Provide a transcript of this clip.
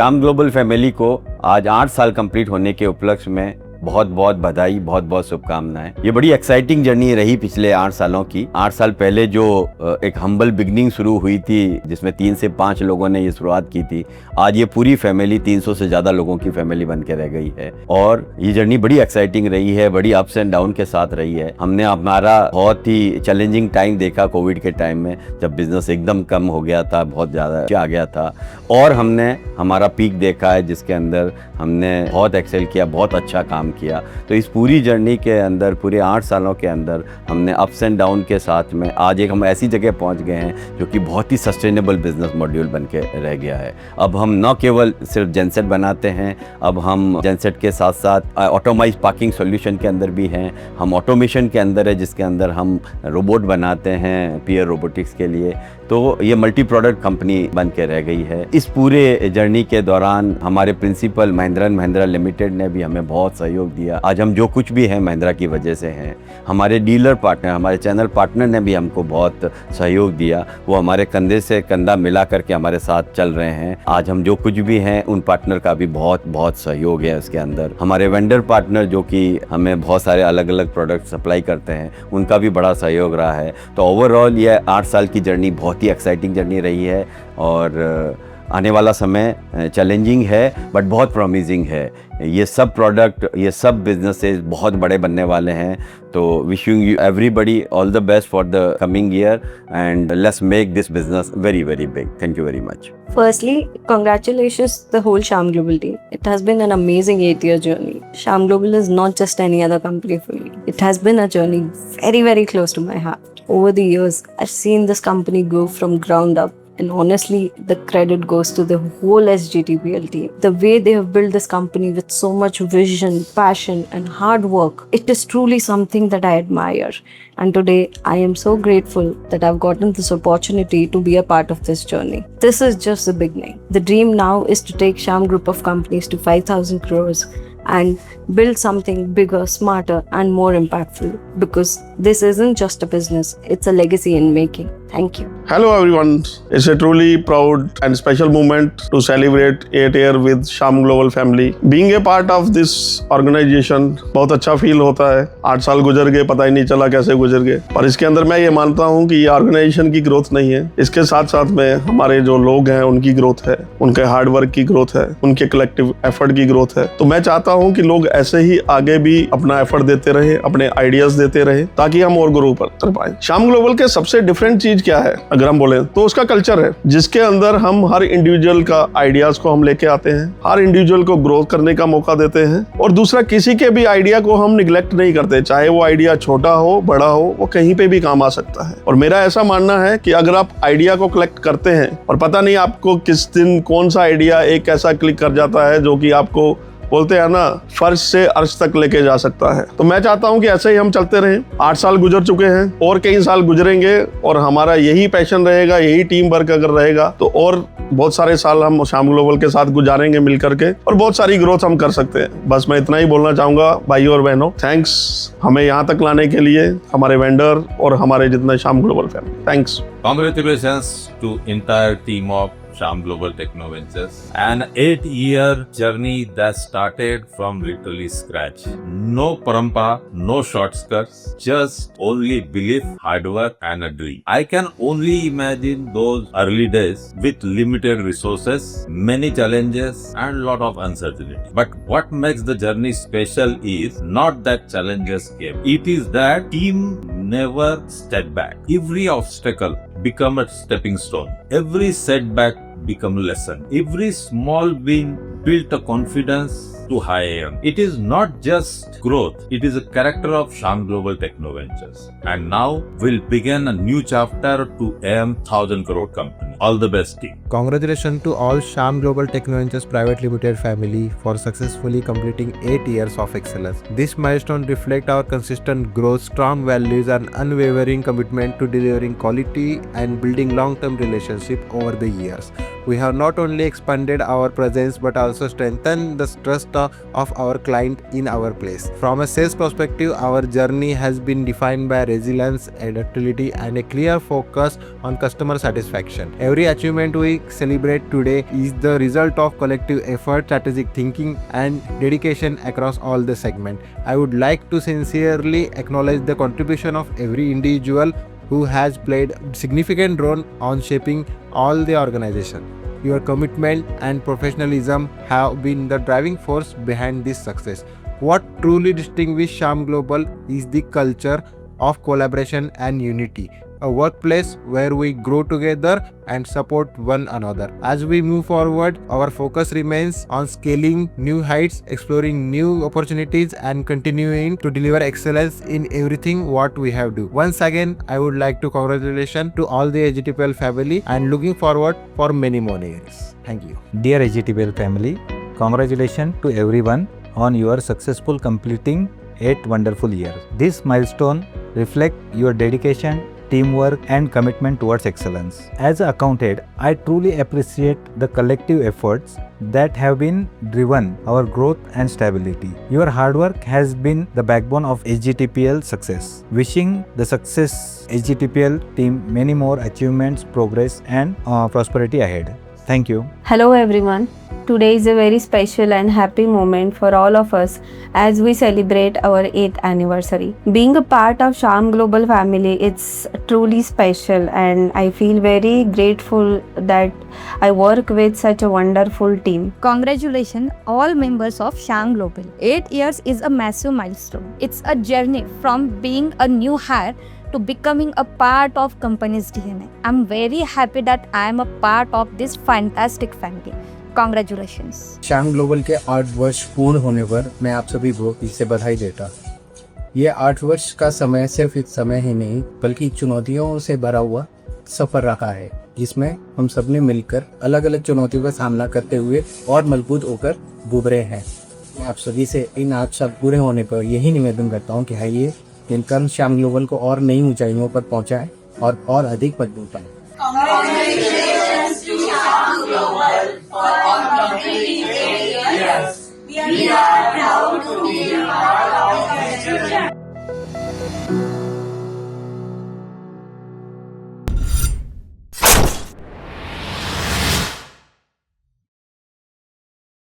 Shyam global family को आज 8 साल कंप्लीट होने के उपलक्ष्य में बहुत बहुत बधाई, बहुत बहुत शुभकामनाएं। ये बड़ी एक्साइटिंग जर्नी रही पिछले 8 सालों की। 8 साल पहले जो एक हम्बल बिगनिंग शुरू हुई थी, जिसमें 3 से 5 लोगों ने ये शुरुआत की थी, आज ये पूरी फैमिली 300 से ज़्यादा लोगों की फैमिली बन के रह गई है। और ये जर्नी बड़ी एक्साइटिंग रही है, बड़ी अप्स एंड डाउन के साथ रही है। हमने हमारा बहुत ही चैलेंजिंग टाइम देखा कोविड के टाइम में, जब बिजनेस एकदम कम हो गया था, बहुत ज़्यादा आ गया था। और हमने हमारा पीक देखा है, जिसके अंदर हमने बहुत एक्सेल किया, बहुत अच्छा काम किया। तो इस पूरी जर्नी के अंदर, पूरे 8 सालों के अंदर, हमने अप्स एंड डाउन के साथ में आज एक हम ऐसी जगह पहुंच गए हैं जो कि बहुत ही सस्टेनेबल बिजनेस मॉड्यूल बन के रह गया है। अब हम न केवल सिर्फ जेनसेट बनाते हैं, अब हम जेनसेट के साथ साथ ऑटोमाइज पार्किंग सॉल्यूशन के अंदर भी हैं। हम ऑटोमेशन के अंदर है, जिसके अंदर हम रोबोट बनाते हैं पियर रोबोटिक्स के लिए। तो ये मल्टी प्रोडक्ट कंपनी बन के रह गई है। इस पूरे जर्नी के दौरान हमारे principal Mahindra and Mahindra limited ने भी हमें बहुत सहयोग दिया। आज हम जो कुछ भी हैं महिंद्रा की वजह से हैं। हमारे डीलर पार्टनर, हमारे चैनल पार्टनर ने भी हमको बहुत सहयोग दिया। वो हमारे कंधे से कंधा मिला करके हमारे साथ चल रहे हैं। आज हम जो कुछ भी हैं, उन पार्टनर का भी बहुत बहुत सहयोग है इसके अंदर। हमारे वेंडर पार्टनर जो कि हमें बहुत सारे अलग अलग प्रोडक्ट सप्लाई करते हैं, उनका भी बड़ा सहयोग रहा है। तो ओवरऑल ये 8 साल की जर्नी बहुत ही एक्साइटिंग जर्नी रही है और आने वाला समय चैलेंजिंग है बट बहुत प्रॉमिसिंग है। ये सब प्रोडक्ट, ये सब बिजनेसेस बहुत बड़े बनने वाले हैं। तो wishing you everybody all the best for the coming year and let's make this business very very big. Thank you very much. Firstly, congratulations to the whole Shyam Global team. It has been an amazing 8-year journey. Shyam Global is not just any other company for me. It has been a journey very, very close to my heart. Over the years, I've seen this company grow from ground up. And honestly, the credit goes to the whole SGTPL team. The way they have built this company with so much vision, passion, and hard work, it is truly something that I admire. And today, I am so grateful that I've gotten this opportunity to be a part of this journey. This is just the beginning. The dream now is to take Shyam Group of companies to 5,000 crores and build something bigger, smarter, and more impactful. Because this isn't just a business, it's a legacy in making. Thank you. Hello everyone. It's a truly proud and special moment to celebrate 8 year with Shyam Global family. Being a part of this organization बहुत अच्छा feel होता है। 8 साल गुजर गए, पता ही नहीं चला कैसे गुजर गए। पर इसके अंदर मैं ये मानता हूँ कि ये ऑर्गेनाइजेशन की ग्रोथ नहीं है, इसके साथ साथ में हमारे जो लोग हैं उनकी ग्रोथ है, उनके हार्डवर्क की ग्रोथ है, उनके कलेक्टिव एफर्ट की ग्रोथ है। तो मैं चाहता हूँ कि लोग ऐसे ही आगे भी अपना एफर्ट देते रहे, अपने आइडियाज देते रहे, ताकि हम और ग्रो कर पाए। श्याम ग्लोबल के सबसे डिफरेंट चीज क्या है अगर हम बोले तो उसका कल्चर है, जिसके अंदर हम हर इंडिविजुअल का आइडियाज को हम लेके आते हैं, हर इंडिविजुअल को ग्रो करने का मौका देते हैं। और दूसरा, किसी के भी आइडिया को हम निगलेक्ट नहीं करते, चाहे वो आइडिया छोटा हो बड़ा हो, वो कहीं पे भी काम आ सकता है। और मेरा ऐसा मानना है कि अगर आप आइडिया को कलेक्ट करते हैं और पता नहीं आपको किस दिन कौन सा आइडिया एक ऐसा क्लिक कर जाता है जो कि आपको बोलते हैं ना, फर्श से अर्श तक लेके जा सकता है। तो मैं चाहता हूं कि ऐसे ही हम चलते रहें। 8 साल गुजर चुके हैं और कई साल गुजरेंगे और हमारा यही पैशन रहेगा, यही टीम वर्क अगर रहेगा तो और बहुत सारे साल हम श्याम ग्लोबल के साथ गुजारेंगे मिल करके और बहुत सारी ग्रोथ हम कर सकते हैं। बस मैं इतना ही बोलना चाहूंगा भाइयों और बहनों। थैंक्स हमें यहाँ तक लाने के लिए, हमारे वेंडर और हमारे जितने Shyam global family. Thanks. Congratulations to entire team of Shyam Global Techno Ventures. An 8-year journey that started from literally scratch. No parampa, no shortcuts, just only belief, hard work and a dream. I can only imagine those early days with limited resources, many challenges and lot of uncertainty. But what makes the journey special is not that challenges came. It is that team never stepped back. Every obstacle become a stepping stone. Every setback become a lesson. Every small win built a confidence to high end. It is not just growth, it is a character of Shyam Global Techno Ventures. And now we'll begin a new chapter to AM 1000 crore company. All the best team. Congratulations to all Shyam Global Techno Ventures Private Limited family for successfully completing 8 years of excellence. This milestone reflects our consistent growth, strong values and unwavering commitment to delivering quality and building long-term relationship over the years. We have not only expanded our presence but also strengthened the trust of our client in our place. From a sales perspective, our journey has been defined by resilience, adaptability, and a clear focus on customer satisfaction. Every achievement we celebrate today is the result of collective effort, strategic thinking, and dedication across all the segments. I would like to sincerely acknowledge the contribution of every individual who has played a significant role on shaping all the organization. Your commitment and professionalism have been the driving force behind this success. What truly distinguishes Sham Global is the culture of collaboration and unity, a workplace where we grow together and support one another. As we move forward, our focus remains on scaling new heights, exploring new opportunities, and continuing to deliver excellence in everything what we have do. Once again, I would like to congratulations to all the HGTPL family and looking forward for many more years. Thank you. Dear HGTPL family, congratulations to everyone on your successful completing 8 wonderful years. This milestone reflects your dedication, teamwork, and commitment towards excellence. As an accountant, I truly appreciate the collective efforts that have been driven our growth and stability. Your hard work has been the backbone of HGTPL success. Wishing the success HGTPL team many more achievements, progress, and prosperity ahead. Thank you. Hello everyone. Today is a very special and happy moment for all of us as we celebrate our 8th anniversary. Being a part of Sham Global family, it's truly special, and I feel very grateful that I work with such a wonderful team. Congratulations all members of Sham Global. 8 years is a massive milestone. It's a journey from being a new hire to becoming a part of company's DNA. I'm very happy that I am a part of this fantastic family. Congratulations. Shyam global के 8 वर्ष पूर्ण होने पर मैं आप सभी को इससे बधाई देता। ये 8 वर्ष का समय सिर्फ एक समय ही नहीं बल्कि चुनौतियों से भरा हुआ सफर रहा है, जिसमें हम सबने मिलकर अलग अलग चुनौतियों का सामना करते हुए और मजबूत होकर उभरे हैं। मैं आप सभी से इन 8 साल पूरे होने पर यही निवेदन करता हूँ कि आइए मिलकर श्याम ग्लोबल को और नई ऊंचाइयों पर पहुँचाएं और अधिक मजबूत बनाएं। Congratulations to Sham Global for completing 8 years. We are